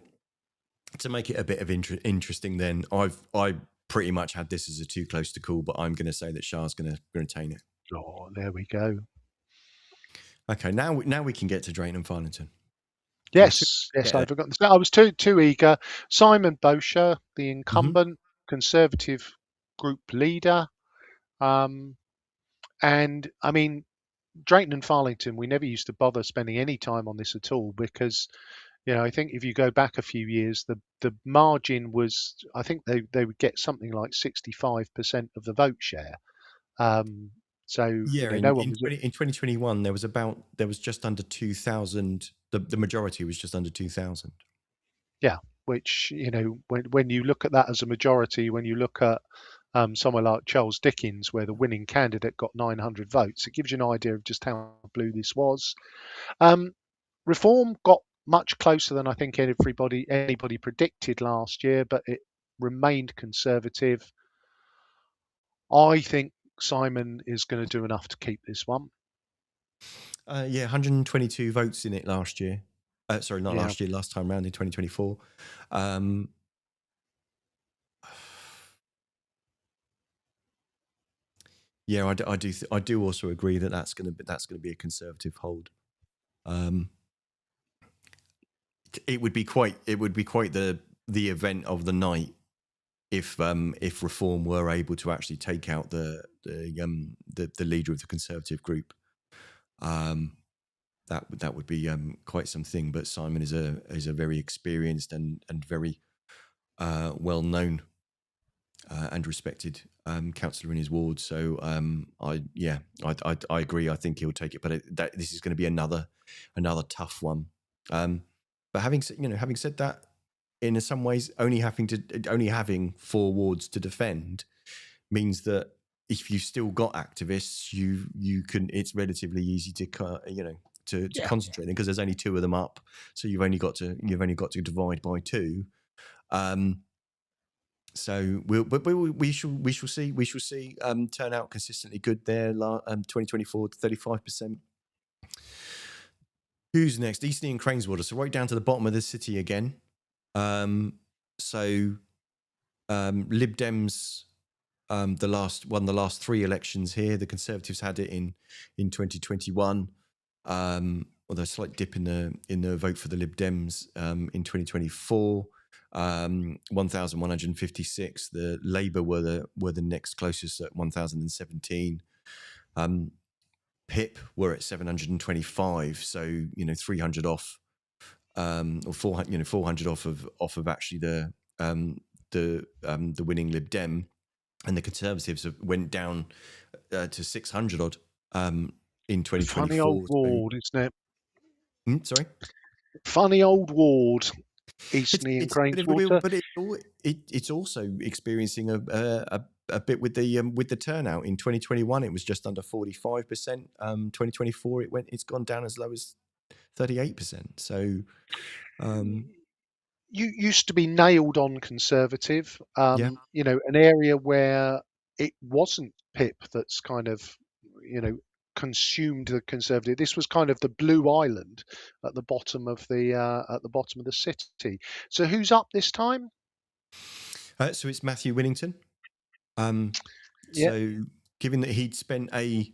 To make it a bit of interesting, then I pretty much had this as a too close to call, but I'm going to say that Shah's going to retain it.
Oh, there we go.
Okay, now we can get to Drayton and Farlington.
Yes, I've forgotten. I was too eager. Simon Bowsher, the incumbent Conservative group leader, and I mean, Drayton and Farlington, we never used to bother spending any time on this at all because, I think if you go back a few years, the margin was, I think they would get something like 65% of the vote share. So
Yeah,
no one was.
in 2021 there was just under 2,000. The majority was just under 2,000.
Yeah, which when you look at that as a majority, when you look at somewhere like Charles Dickens, where the winning candidate got 900 votes, it gives you an idea of just how blue this was. Reform got much closer than I think anybody predicted last year, but it remained Conservative. I think Simon is going to do enough to keep this one.
Yeah, 122 votes in it last year. Sorry, not
Yeah.
last year, last time round in 2024. Yeah, I do also agree that that's going to be a Conservative hold. It would be quite the event of the night if Reform were able to actually take out the leader of the Conservative group. That would be quite something. But Simon is a very experienced and very well known and respected councillor in his ward. So I agree. I think he'll take it. But this is going to be another tough one. But having said that, in some ways, only having 4 wards to defend means that if you've still got activists, you can. It's relatively easy to concentrate them because there's only 2 of them up, so you've only got to divide by 2. So we shall see. Turnout consistently good there. 2024 to 35%. Who's next? Eastleigh and Craneswater. So right down to the bottom of the city again. Lib Dems the last 3 elections here. The Conservatives had it in 2021. Although a slight dip in the vote for the Lib Dems in 2024. 1,156. The Labour were the next closest at 1,017. PIP were at 725. So 300 off, or 400 off of actually the winning Lib Dem, and the Conservatives went down to 600 odd in 2024.
Funny old ward, isn't it?
Sorry.
Funny old ward. Eastleigh and Craneswater.
But it's also experiencing a bit with the turnout. In 2021, it was just under 45%. 2024, it's gone down as low as 38%. So,
you used to be nailed on Conservative.
Yeah.
An area where it wasn't PIP that's kind of, consumed the Conservative. This was kind of the blue island at the bottom of the city. So who's up this time?
So it's Matthew Winnington.
Yeah.
So given that he'd spent a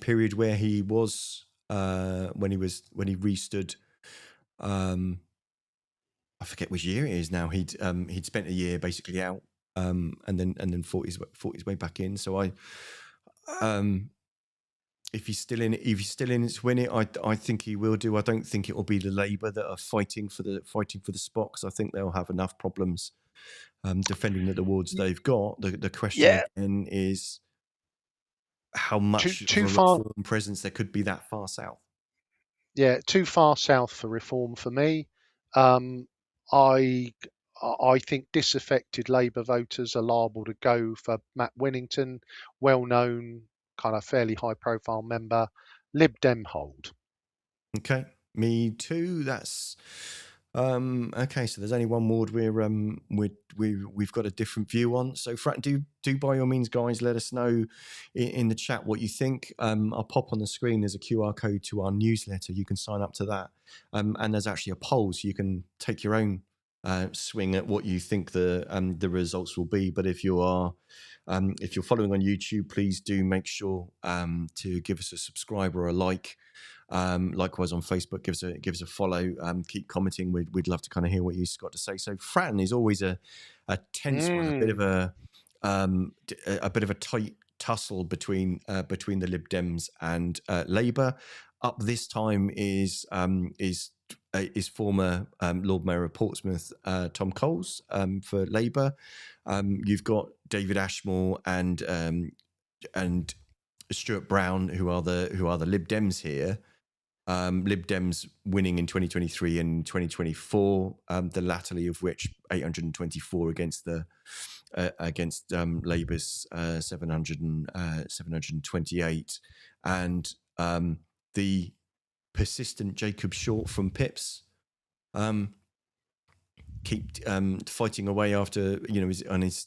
period where he was when he restood, I forget which year it is now. He'd spent a year basically out, and then fought his way back in. So if he's still in it to win it, I think he will do. I don't think it will be the Labour that are fighting for the spot, because I think they'll have enough problems defending the wards they've got. The question again is how much of a Reform presence there could be that far south.
Yeah, too far south for Reform for me. I think disaffected Labour voters are liable to go for Matt Winnington, well-known, kind of fairly high-profile member. Lib Dem hold.
Okay, me too. That's Okay, so there's only one ward we've got a different view on. So, do by all means, guys, let us know in the chat what you think. I'll pop on the screen. There's a QR code to our newsletter. You can sign up to that, and there's actually a poll, so you can take your own swing at what you think the results will be. But if you're following on YouTube, please do make sure to give us a subscribe or a like. Likewise on Facebook, give us a follow. Keep commenting. We'd love to kind of hear what you've got to say. So Fratton is always a tense one, a bit of a bit of a tight tussle between the Lib Dems and Labour. Up this time is former Lord Mayor of Portsmouth Tom Coles for Labour. You've got David Ashmore and Stuart Brown, who are the Lib Dems here. Lib Dems winning in 2023 and 2024, the latterly of which 824 against Labour's 728, and the persistent Jacob Short from Pips keep fighting away after on his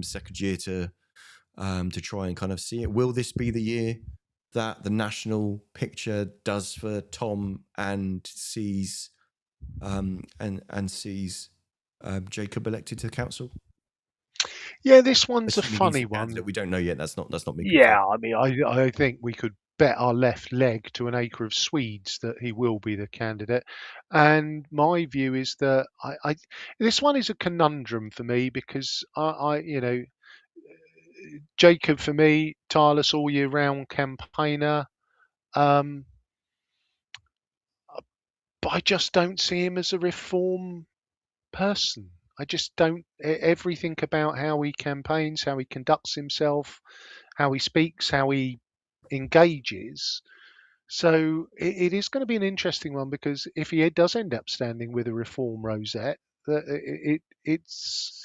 second year to try and kind of see it. Will this be the year that the national picture does for Tom and sees Jacob elected to the council?
Yeah, this one's
Assuming
a funny
he's the candidate,
one.
we don't know yet. That's not me.
Yeah, I mean, I think we could bet our left leg to an acre of Swedes that he will be the candidate. And my view is that this one is a conundrum for me because Jacob for me, tireless all year round campaigner. Um, but I just don't see him as a reform person. I just don't. Everything about how he campaigns, how he conducts himself, how he speaks, how he engages. So it is going to be an interesting one because if he does end up standing with a reform rosette, it's.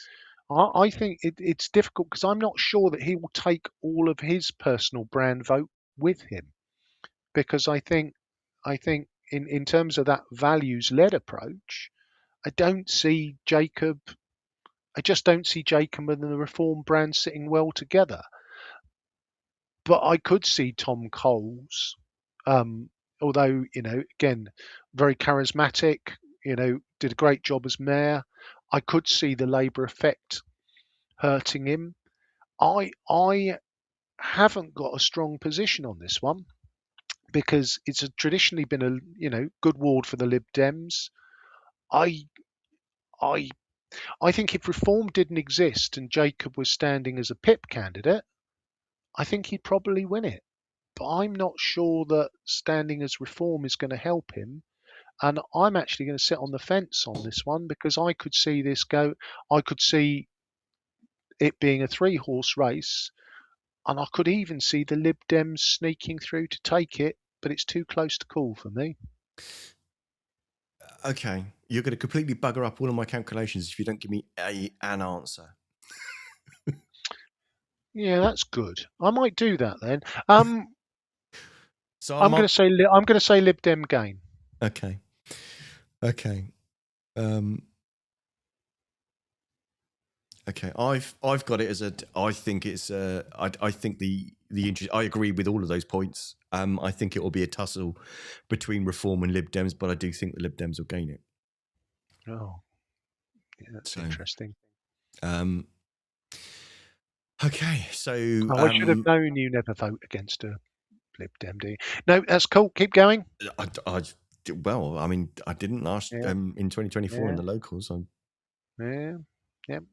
I think it's difficult because I'm not sure that he will take all of his personal brand vote with him because I think in terms of that values led approach, I don't see Jacob. I just don't see Jacob and the reform brand sitting well together. But I could see Tom Coles, although again, very charismatic. Did a great job as mayor. I could see the Labour effect hurting him. I haven't got a strong position on this one because it's traditionally been a good ward for the Lib Dems. I I I think if reform didn't exist and Jacob was standing as a PIP candidate, I think he'd probably win it. But I'm not sure that standing as reform is going to help him. And I'm actually going to sit on the fence on this one because I could see this go. I could see it being a three-horse race, and I could even see the Lib Dems sneaking through to take it, but it's too close to call for me.
Okay, you're going to completely bugger up all of my calculations if you don't give me an answer.
Yeah, that's good. I might do that then.
So
I'm going to say Lib Dem gain.
Okay. Okay, I've got it as I think it's I think the interest. I agree with all of those points. I think it will be a tussle between Reform and Lib Dems, but I do think the Lib Dems will gain it.
Oh, yeah, that's interesting.
Okay, so
I should have known you never vote against a Lib Dem, do you? No, that's cool. Keep going.
Well, I mean, I didn't last in 2024 in the locals.
Yeah.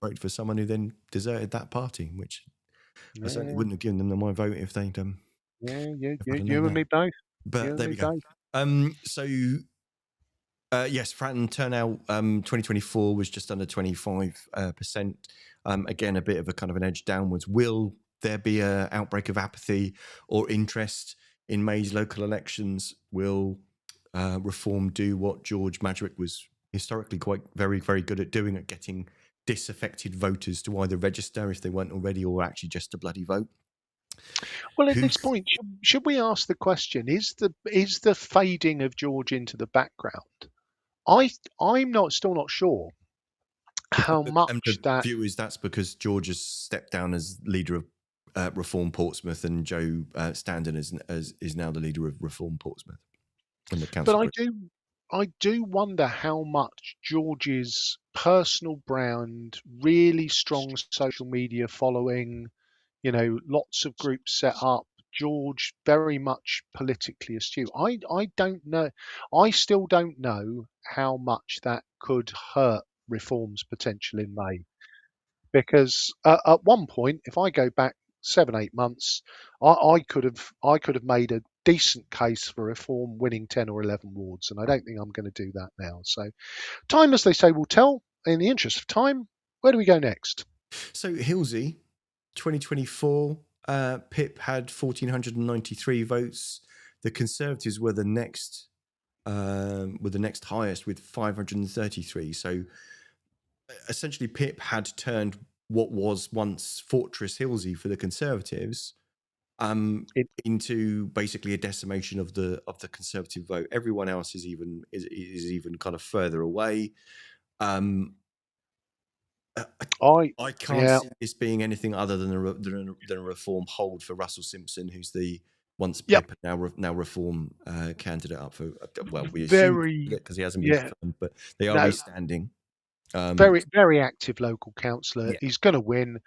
Voted for someone who then deserted that party, which I certainly wouldn't have given them my vote if they'd
you and me both.
But there we go. So yes, Fratton turnout 2024 was just under 25%. Again, a bit of a kind of an edge downwards. Will there be an outbreak of apathy or interest in May's local elections? Will Reform do what George Madgwick was historically quite very, very good at doing, at getting disaffected voters to either register if they weren't already or actually just to bloody vote?
Well, at this point, should we ask the question: Is the fading of George into the background I'm not still not sure how
And
much
the
that.
view is that's because George has stepped down as leader of Reform Portsmouth, and Joe Standen is now the leader of Reform Portsmouth in the
But
council.
I do wonder how much George's personal brand, really strong social media following, lots of groups set up. George very much politically astute. I don't know. I still don't know how much that could hurt Reform's potential in May. Because at one point, if I go back 7, 8 months, I could have made a decent case for Reform winning 10 or 11 wards, and I don't think I'm going to do that now. So time, as they say, will tell. In the interest of time, where do we go next?
So Hilsey, 2024, Pip had 1,493 votes. The Conservatives were the next highest with 533. So essentially, Pip had turned what was once Fortress Hilsey for the Conservatives
It,
into basically a decimation of the Conservative vote. Everyone else is even kind of further away. Um,
I
I can't
yeah,
see this being anything other than a Reform hold for Russell Simpson, who's the once
yep,
Pip now Reform candidate up for. Well, we assume
very
because he hasn't been
yeah,
confirmed, but they are
no,
restanding. Um,
very active local councillor.
yeah,
He's going to win.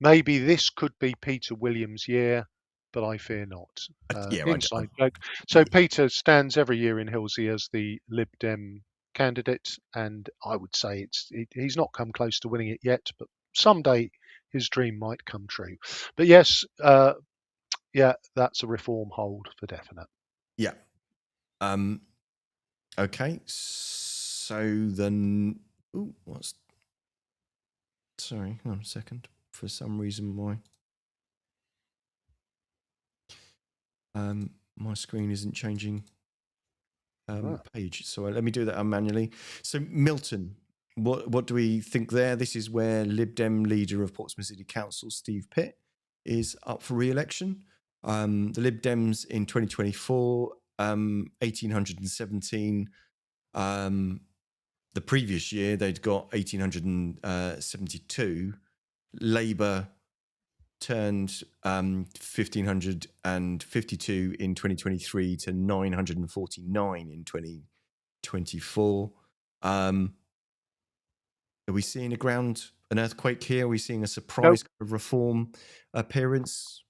Maybe this could be Peter Williams' year, but I fear not.
yeah,
Inside joke. So
yeah,
Peter stands every year in Hilsey as the Lib Dem candidate, and I would say he's not come close to winning it yet, but someday his dream might come true. But yes, yeah, that's a Reform hold for definite.
yeah. Um, okay, so then, ooh, what's? Sorry, hang on a second. For some reason, my screen isn't changing
Ah.
page. So let me do that manually. So Milton, what do we think there? This is where Lib Dem leader of Portsmouth City Council, Steve Pitt, is up for re-election. The Lib Dems in 2024, 1,817. The previous year, they'd got 1,872. Labour turned 1,552 in 2023 to 949 in 2024. Are we seeing an earthquake here? Are we seeing a
No,
surprise Reform appearance?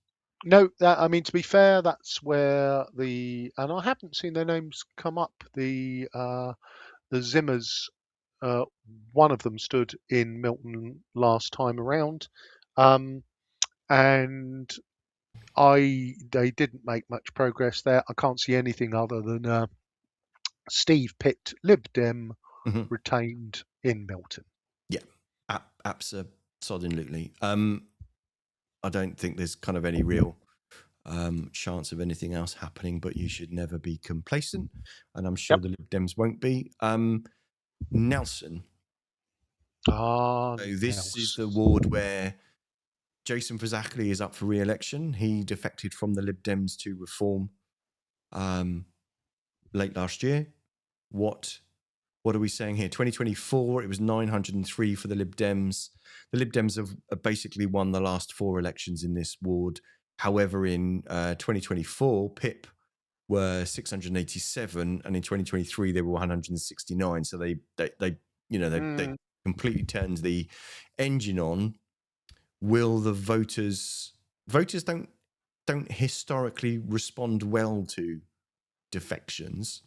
no. I mean, to be fair, that's where and I haven't seen their names come up. The Zimmers, uh, one of them stood in Milton last time around, um, and they didn't make much progress there. I can't see anything other than Steve Pitt, Lib Dem,
Mhm.
retained in Milton.
Yeah, absolutely. I don't think there's kind of any real chance of anything else happening, but you should never be complacent, and I'm sure
Yep.
the Lib Dems won't be. Nelson.
Ah,
So this is the
Nels.
ward where Jason Fazackley is up for re-election. He defected from the Lib Dems to Reform late last year. What are we saying here? 2024, it was 903 for the Lib Dems. The Lib Dems have basically won the last 4 elections in this ward. However, in 2024, PIP were 687, and in 2023 they were 169. So they
Mm,
completely turned the engine on. Will the voters don't historically respond well to defections,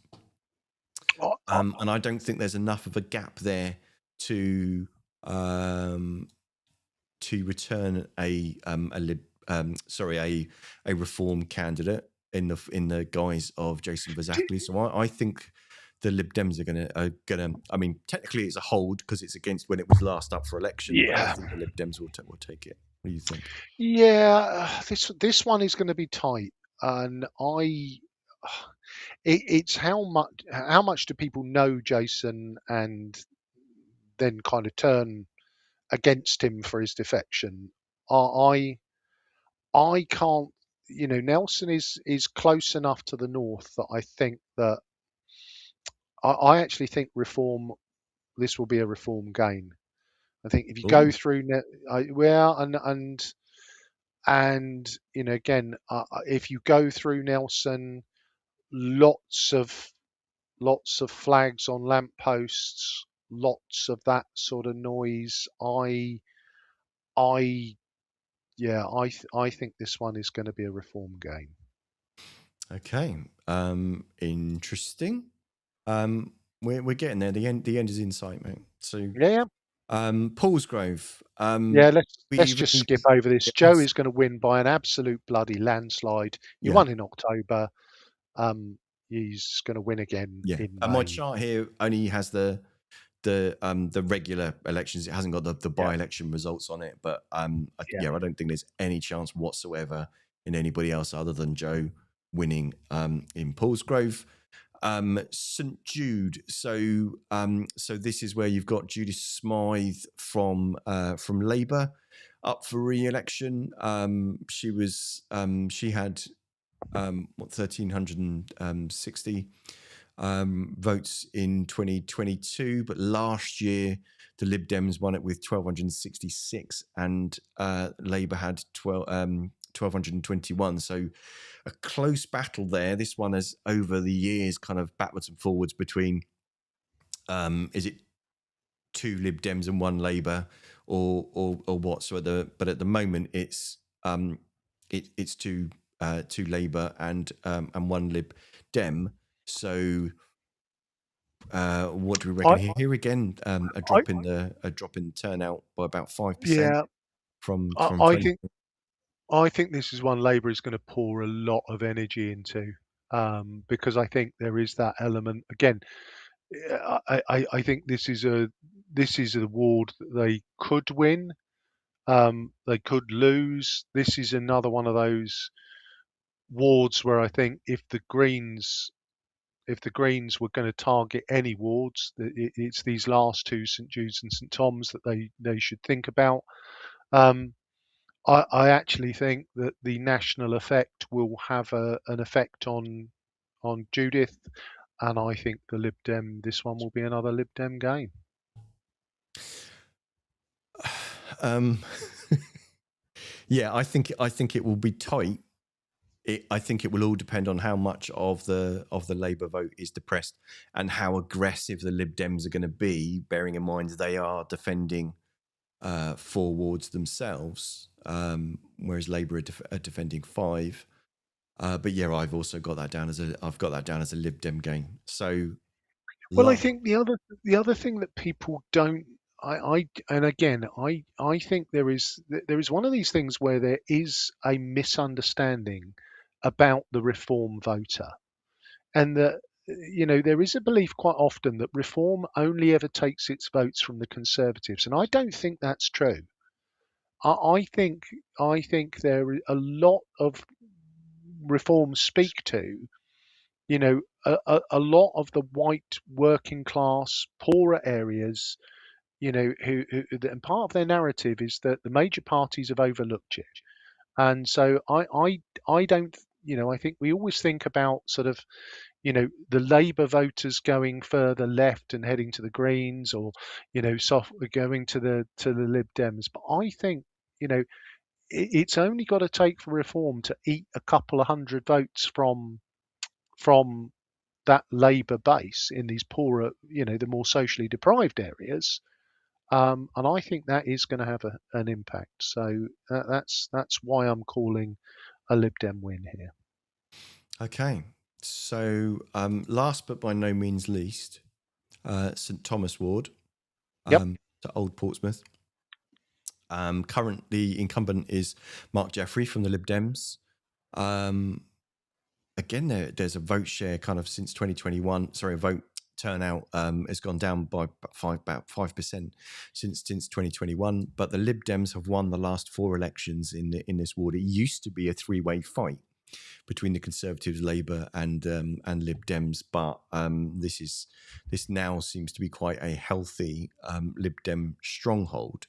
I, I,
and I don't think there's enough of a gap there to um, return a Reform candidate in the guise of Jason
do-
Vazackley. So I think the Lib Dems are gonna. I mean, technically it's a hold because it's against when it was last up for election, but I
yeah,
think the Lib Dems will take it. What do you think?
yeah. This one is going to be tight, and it's how much do people know Jason and then kind of turn against him for his defection. I I can't. Nelson is close enough to the north that I think that I actually think reform. This will be a reform gain. I think if you go
Oh,
through, well, and again, if you go through Nelson, lots of flags on lampposts, lots of that sort of noise. I, yeah, I think this one is going to be a reform game.
okay. Interesting. We're getting there. The end is in sight, mate. So,
Yeah,
Paulsgrove.
yeah. Let's
We've
just
only,
skip over this. Joe
yes,
is going to win by an absolute bloody landslide. He
yeah,
won in October. Um, he's going to win again
yeah.
in
And my
May.
chart here only has the regular elections. It hasn't got the
Yeah,
by-election results on it. But
yeah.
yeah, I don't think there's any chance whatsoever in anybody else other than Joe winning in Paulsgrove. St Jude. So this is where you've got Judith Smythe from Labour up for re-election. She had 1,360 votes in 2022, but last year the Lib Dems won it with 1,266, and Labour had 1,221. So a close battle there. This one has over the years kind of backwards and forwards between is it two Lib Dems and one Labour or what? So at the moment it's it's two Labour and one Lib Dem. So what do we reckon
I,
here? Here again, a
I,
drop in the turnout by about 5%
yeah.
from
I
20.
think I think this is one Labour is going to pour a lot of energy into, because I think there is that element. Again, I think this is a ward that they could win. They could lose. This is another one of those wards where I think if the Greens were going to target any wards, it's these last two, St Jude's and St Tom's, that they should think about. Um, I actually think that the national effect will have an effect on Judith, and I think the Lib Dem, this one will be another Lib Dem game.
Um, yeah, I think it will be tight. I think it will all depend on how much of the Labour vote is depressed and how aggressive the Lib Dems are going to be. Bearing in mind they are defending 4 wards themselves, whereas Labour are defending 5. But yeah, I've got that down as a Lib Dem game. So
Well, I
last,
think the other thing that people don't, and again, I think there is one of these things where there is a misunderstanding about the reform voter, and that there is a belief quite often that reform only ever takes its votes from the Conservatives, and I don't think that's true. I think there are a lot of reforms speak to a lot of the white working class poorer areas, and part of their narrative is that the major parties have overlooked it. And so I don't, I think we always think about sort of, the Labour voters going further left and heading to the Greens, or soft going to the Lib Dems. But I think, it's only got to take for reform to eat a couple of hundred votes from that Labour base in these poorer, the more socially deprived areas. And I think that is going to have an impact. So that's why I'm calling a Lib Dem win here.
okay. So last but by no means least, St Thomas Ward,
Yep.
to Old Portsmouth. Currently incumbent is Mark Jeffrey from the Lib Dems. Again, there's a vote share kind of since 2021. Sorry, vote turnout has gone down by about 5% since 2021. But the Lib Dems have won the last 4 elections in this ward. It used to be a 3-way fight between the Conservatives, Labour, and Lib Dems, but this now seems to be quite a healthy Lib Dem stronghold.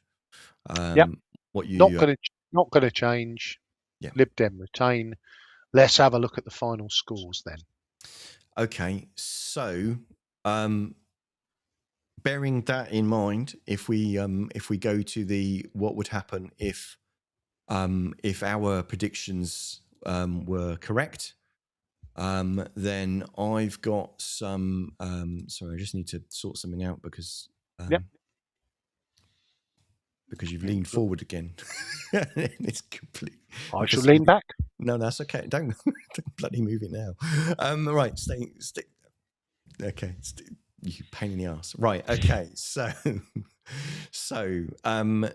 Yep.
What
Not
you
going to not going to change.
Yeah.
Lib Dem retain. Let's have a look at the final scores then.
Okay, so Bearing that in mind, if we go to the what would happen if our predictions were correct, then I've got some. Sorry, I just need to sort something out because
Yep.
because you've leaned forward again. It's complete.
I shall lean back.
No, that's okay. Don't bloody move it now. Right, stay. Okay, you pain in the ass. Right. Okay. So on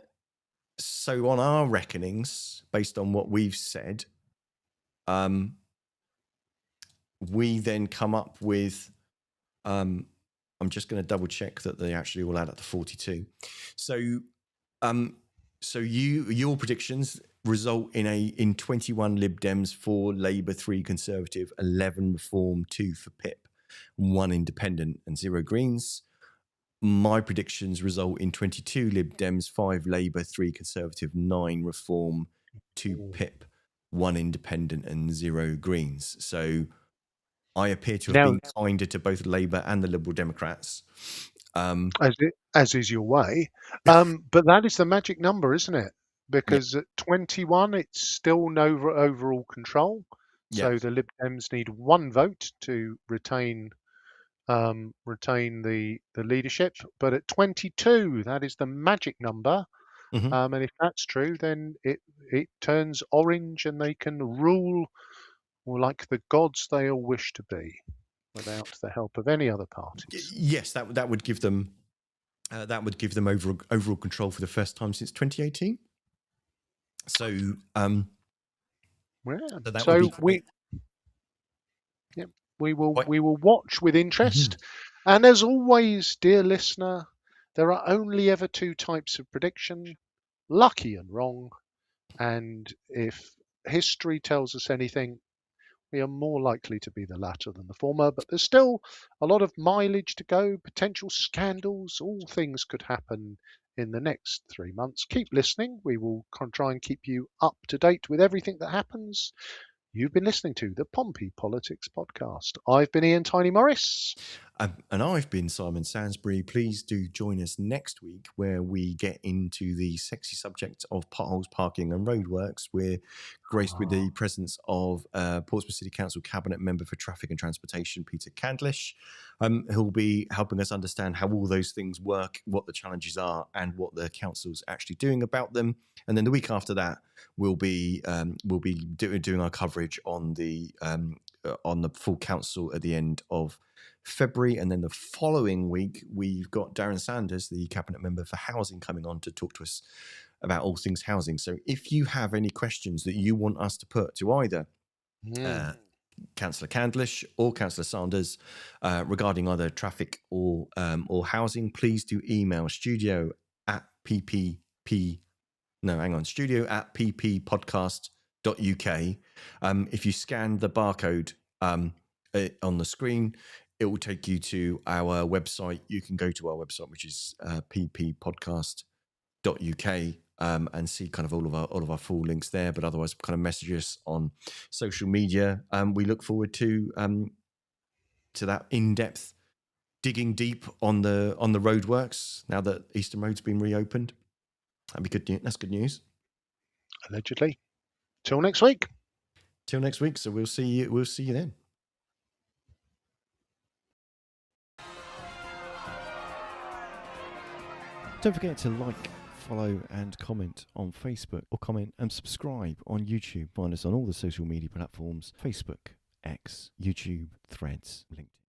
our reckonings, based on what we've said, we then come up with. I'm just going to double check that they actually all add up to 42. So your predictions result in 21 Lib Dems, 4 Labour, 3 Conservative, 11 Reform, 2 for PIP, 1 Independent, and 0 Greens. My predictions result in 22 Lib Dems, 5 Labour, 3 Conservative, 9 Reform, 2 PIP, 1 Independent, and 0 Greens. So I appear to have been kinder to both Labour and the Liberal Democrats.
As is your way. But that is the magic number, isn't it? Because at 21, it's still no overall control. So the Lib Dems need 1 vote to retain the leadership. But at 22, that is the magic number. And if that's true, then it turns orange and they can rule like the gods they all wish to be without the help of any other parties.
Yes, that would give them overall control for the first time since 2018. So that would be
we will watch with interest. And as always, dear listener, there are only ever 2 types of prediction: lucky and wrong. And if history tells us anything, we are more likely to be the latter than the former. But there's still a lot of mileage to go, potential scandals, all things could happen in the next 3 months. Keep listening. We will try and keep you up to date with everything that happens. You've been listening to the Pompey Politics Podcast. I've been Ian Tiny Morris.
And I've been Simon Sansbury. Please do join us next week where we get into the sexy subject of potholes, parking and roadworks. We're graced with the presence of Portsmouth City Council Cabinet Member for Traffic and Transportation, Peter Candlish, who'll be helping us understand how all those things work, what the challenges are and what the council's actually doing about them. And then the week after that, we'll be doing our coverage on the full council at the end of February. And then the following week, we've got Darren Sanders, the Cabinet Member for Housing, coming on to talk to us about all things housing. So if you have any questions that you want us to put to either Councillor Candlish or Councillor Sanders regarding either traffic or housing, please do email studio@pppodcast.uk. If you scan the barcode on the screen, it will take you to our website. You can go to our website, which is pppodcast.uk, and see kind of all of our full links there. But otherwise, kind of message us on social media. We look forward to that in-depth digging deep on the roadworks now that Eastern Road's been reopened. That'd be good. That's good news.
Allegedly. Till next week.
So we'll see you. We'll see you then. Don't forget to like, follow and comment on Facebook, or comment and subscribe on YouTube. Find us on all the social media platforms: Facebook, X, YouTube, Threads, LinkedIn.